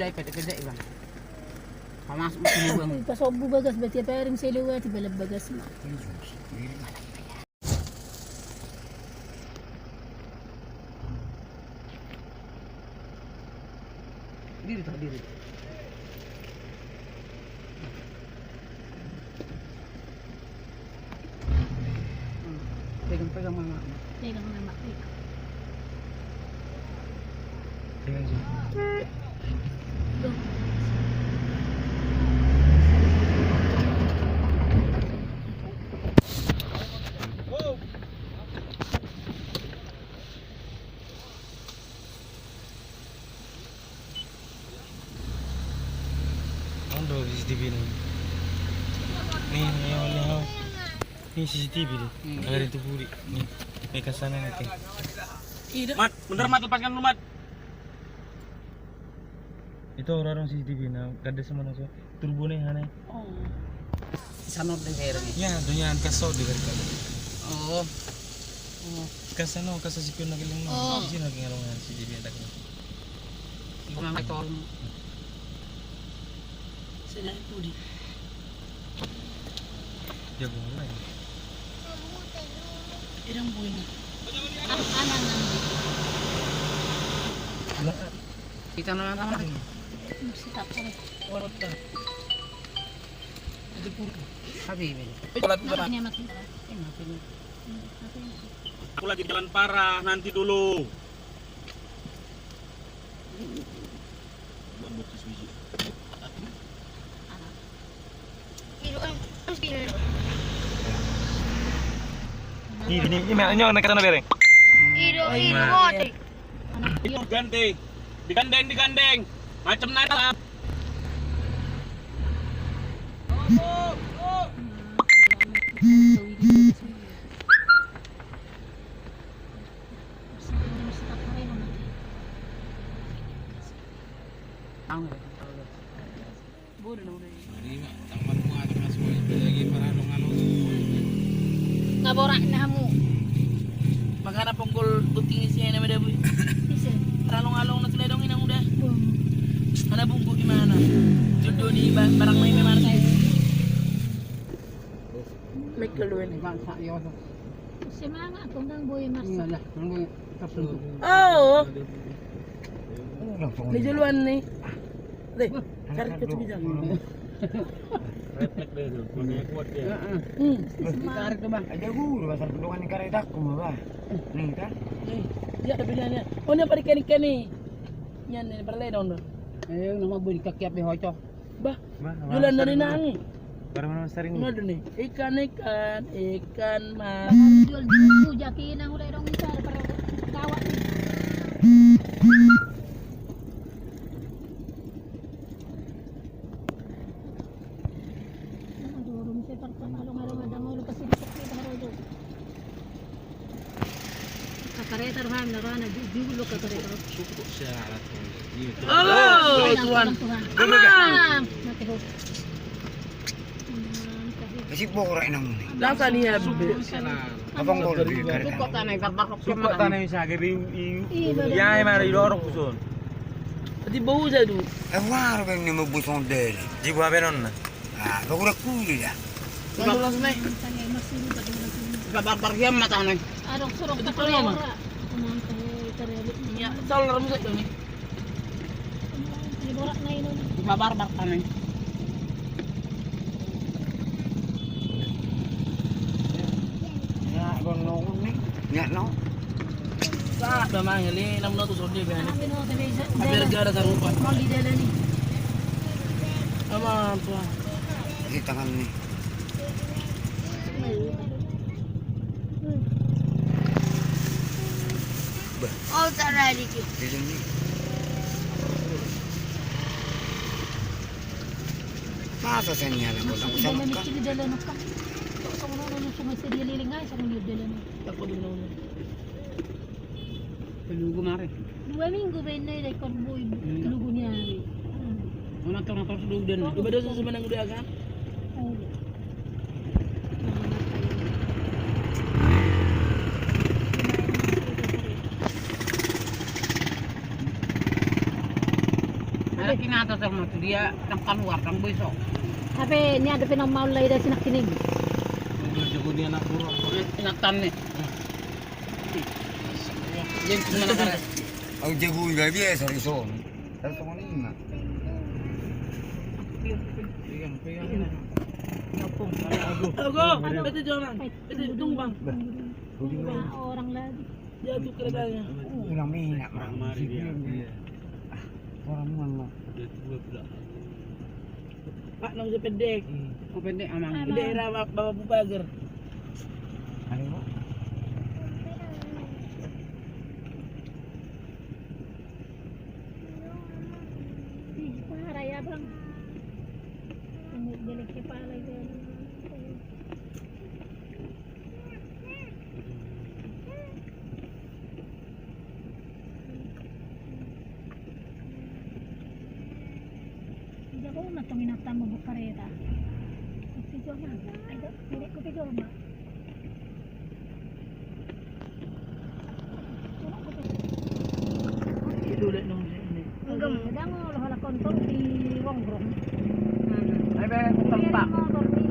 ay pwede bang. Pamasok mo sa buwang. Pasobo bagas berarti apa rin sa luwa ti balab bagas mo. Diri. Pegang mama. Pegang mama. Pegang sih. Go. Ano CCTV na? Ini CCTV deh. Ada itu buri. Nih, naik ke sana nanti. Mat, bener Mat, lepaskan dulu Mat. Itu orang-orang CCTV na kada sama nasa turbo nih hane. Oh. Sana din hero ni. Ya, dunia kasau di mereka. Oh. Kasano kasasipyo na gilang no. Sino naging CCTV na kan. Ibu nang tol. Sila pudi. Ya boleh. Irang buhay na. Anan nang. Kita na naman. Sikap ko. Orot ka. Ito puro. Habibi. Niya makita. Aku lagi jalan parah, nanti dulu. Ini nak kata bereng. Ganti, digandeng, macam nada. Ngaborak na mo. Maghanap punggol tuting siya na madaboy. Isa. Along-along na sila dong inang udah. Mana bungku di mana? Jodoh di barang may mana saya. Make keluar ni bangsa yo. Semanga akong nang boy marsa. Iyalah, nunggu kapsul. Oh. Ni juluan ni. Deh, cari ke bijak. Refleks deh tuh, makanya kuat dia. Tarik tu bang. Ada guru pasal pendungan negara itu aku mah. Nih kan. Ya ada pilihannya. Oh ni apa ikan ni? Yan ni berlai dong. Nama bui kaki api hoco. Bah, jualan dari nang. Barang mana sering. Ngadu ni. Ikan mas. Jual dulu jaki nang udah dong isa para kawat ni. Kakareta rohan na rohan na julo kakareta. Cukup syarat tuh. Oh, tuan. Aman. Mati ho. Kasi pokok rin naman eh. Lasa niya. Abang gol di karena. Suko tanay karbakok. Suka tanah bisa gini. Ya emang di dorong kusun. Di bau sa du. Wah, bang ni mabusong deh. Di buah benon na. Ah, bagus aku ya. Suko lang sunay. Tangay masilu pa din natin. Kabarbar yan matanay. Arok surok Ito pa pala, ma. Aman kay kareli. Ya, sal ram sa ni. Ni borak na yun. Kabarbar tanay. Ya, bang nong ni. Ya no. Sa damang ali nam no to sodi gani. Ano no tabi sa. Aber gara sa rupa. Mali dala ni. Aman tuan. Di tangan ni. Oh tarali ki. Di sini. Masa saya ni alam ko lang Dala sama ni ka. kini dala na ka. Sa mo no sumay sa dililingay sa mo dala na. Tako din na. Pelugo mare. 2 minggu ba na record boy. Lugo niya. Una to na to sa din. Iba daw sa manang udah kan. Oh. Malaki na ito sa mga dia ng kanuar, ng buiso. Tapi niya ada pinamaulay dah sinak kinig. Jago dia anak buruk. Inatan ni. Yan kung mana kara. Ang jago nga biasa rin so. Pero ito ni na. Ago, ito jangan. Ito tumbang. Orang lagi. Jatuh keretanya. Ulang mina mah. Orang mana. Pak nang si pendek. Oh pendek amang. Di daerah Bapak Bubager. Ano mo? Para ya bang. Ini jelek kepala dia. Jago na tuminata mo bukareta. Tidur mah. Ayo, direk ko tidur mah. Idulit nung ini. Enggak, kadang lo hala kontor di Wongrong. Ay ba kung tampa. Motor di.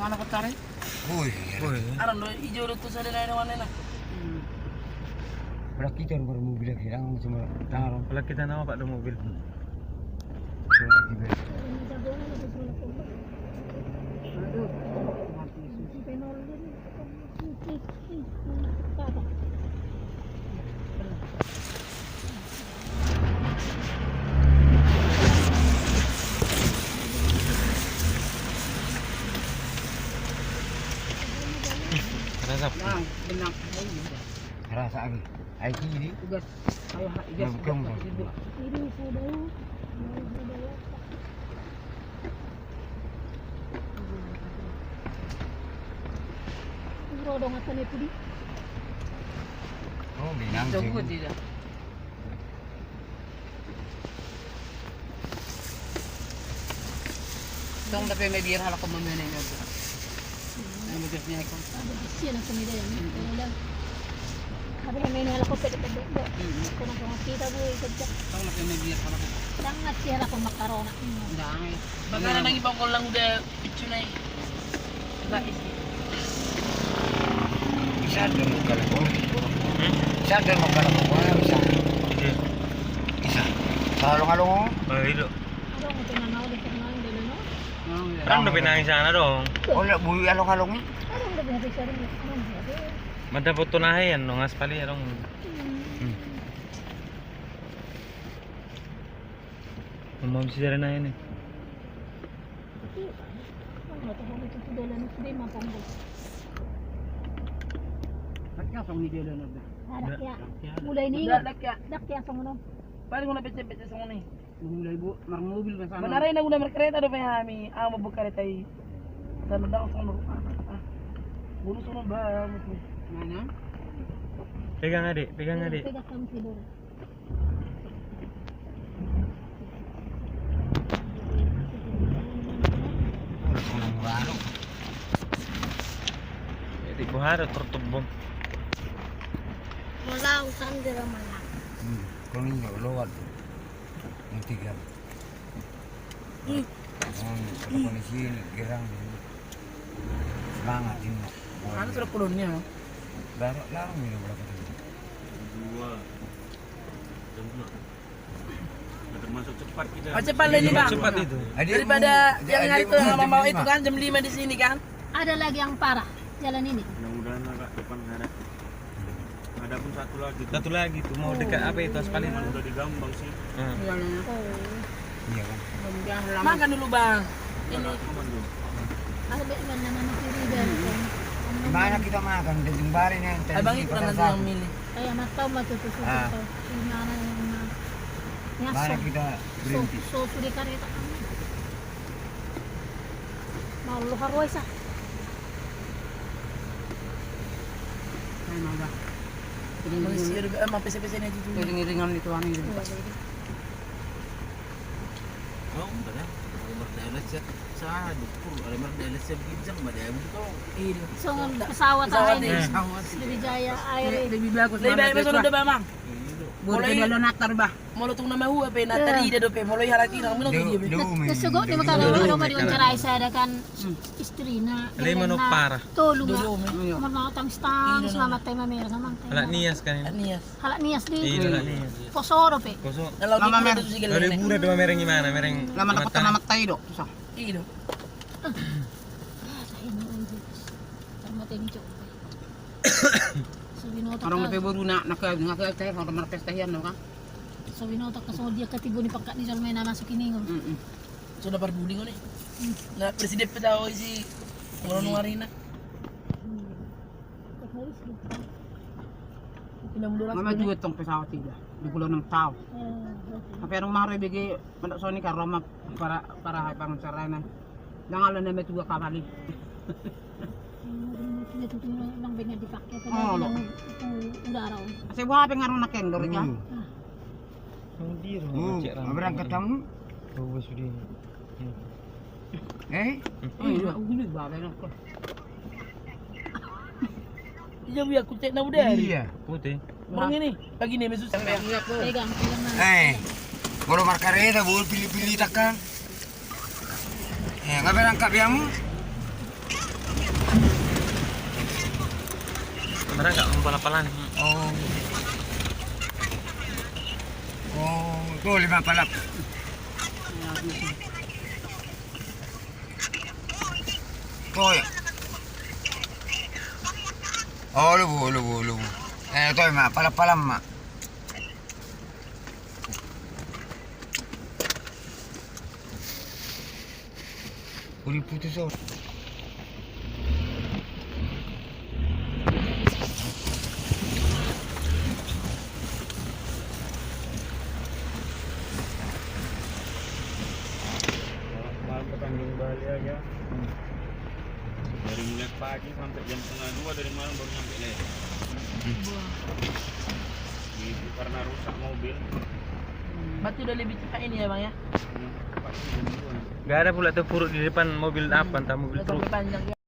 Mana ko tare? Uy. Aram lo ijo tu sa dina ina wana na. Berarti kita baru mobil lagi lang cuma tangan Wala kita nama Pak do mobil. so lagi ber. Rasap. Nang benang. Rasa lagi. Ai ini Tugas. Ayo igas. bukan. Ini saudara. Rodong atas ni pudi. Oh, binang Jago sih. tidak. Dong tapi may biar hala ko mamaya na yun. Ay mo gas niya ko. Ada di sini nak kami dah. Ada. Tapi yang ini hala ko pede-pede. Ko na ko kita bu kerja. Dong tapi may biar hala ko. Sangat sih hala ko makarona. Dai. Baka na nang ibang ko lang udah picture na. Ba isi. Bisa dulu kalau kau. Bisa dulu kalau kau bisa. Bisa. Kalau ngalung Itu. Ada mo tinanaw di sana dulu no. Orang udah pinangin sana dong. oh nak bui alung-alung. Ada udah biasa sering. Mada foto nahin dong aspali ya dong. Mau bisa dari nahin nih. Nggak tahu itu sudah lalu sudah makan bu. Sakya sa ni dia na. Ada ya. Mulai ni. Dak ya. Dak ya sa ano. Paling ko na pece-pece sa ni. Mulai bu, mar mobil ka sana. Manaray na guna merkreta do pa hami. Amo bukareta ay. Sana daw sa ano. Bulo sunod ba? Mana? Pegang adik, pegang adik. Pegang kamu tidur. Alung baru. Di buhara tertubong. Mula usan di rumah. Kau ni lewat. Nanti kan. Kalau kondisi gerang semangat ini. Ano sa kulonnya? Larang ni berapa tu? Dua. Jam 2. Termasuk cepat kita. Cepat lah ini bang. Cepat itu. Daripada yang hari itu yang mau itu kan jam 5 di sini kan. Ada lagi yang parah jalan ini. Mudah-mudahan agak depan ada. Ada pun satu lagi. Satu lagi tuh mau dekat apa itu aspali Cuman udah digambang sih. Iya kan. Makan dulu bang. Ini aman dulu. Ada benar nama kiri dan Di mana kita makan? Di Jembarin yang Abang itu nanti yang milih. kayak matau matu tu tu. Ini mana yang Mana kita berhenti? so sudah kareta. Mau lu harus sah. Masih ada pese-pese ini itu. Ringan-ringan itu aneh. Oh, benar. Kalau berdayalah sa dukul, kalau berdayalah sa bijang, madaya mo ito. Iya. So, pesawat Pesawat tayo. eh. Sriwijaya Air. Lebih bagus Lebih baik masuk udah bang. Boleh dia naktar ba? Molo tong nama huwa pe na tari de do pe molo haraki na mino tuh dia. Nasugo di makalawa mo diwawancaray sa kan istri na. Alay manok para. Tulong Dulu na. me. Manatang stang, mamatay mamera naman. Hala niyas kanina. Anias. Halak niyas di. Hala niyas. Posoro pe. Koso. Kalau Mama, di Mer. itu sih Kalau gila. liburan dua mereng gimana? Mereng Laman ako mata. namatay do. Susah. Iya. Termatay ni Chok. So binoto Orang ka. lebih baru nak nakakay orang marpestayan no ka. So binoto ka so dia katibo ni pagka ni Salmay na masuk kiningon. Sudah berbudi ko ni. Na presiden pa daw si Molo nung arena. Pinamdurak. Mama juga tong pesawat tiga. Di bulan 6 tahun. Tapi anong maro ibigay manok Sony ka Roma para pang sarana. Nangalan na may tuga kamali. Pinatutunan ng banyak dipakai Oh, pada lo. yang udara. Kasi buha pa nga ron na kendor ka. Hindi ro. Maberangkat kamu? Oh, sudah. Iya, ulit ba ba ko. Iya biar aku cek na udah. Iya. Putih. Orang ini pagi ni mesus sampai. Pegang, pegang na. Bolo markareta bol pilih-pilih takkan. Ngaberangkat biamu? Mana enggak pala-palan. Oh, tuh 5 palap. Tuh. Oh, lubu. Tuh mak, palap-palam mak. Uli putus oh. Malam ke Tanjung Bali aja. Dari mulai pagi sampai jam setengah 2 dari malam baru nyampe lele. Itu karena rusak mobil. Berarti udah lebih cepat ini ya bang ya? Pasti jam 2. Enggak ada pula tuh puruk di depan mobil apa entah mobil Udah truk. sampai panjang ya.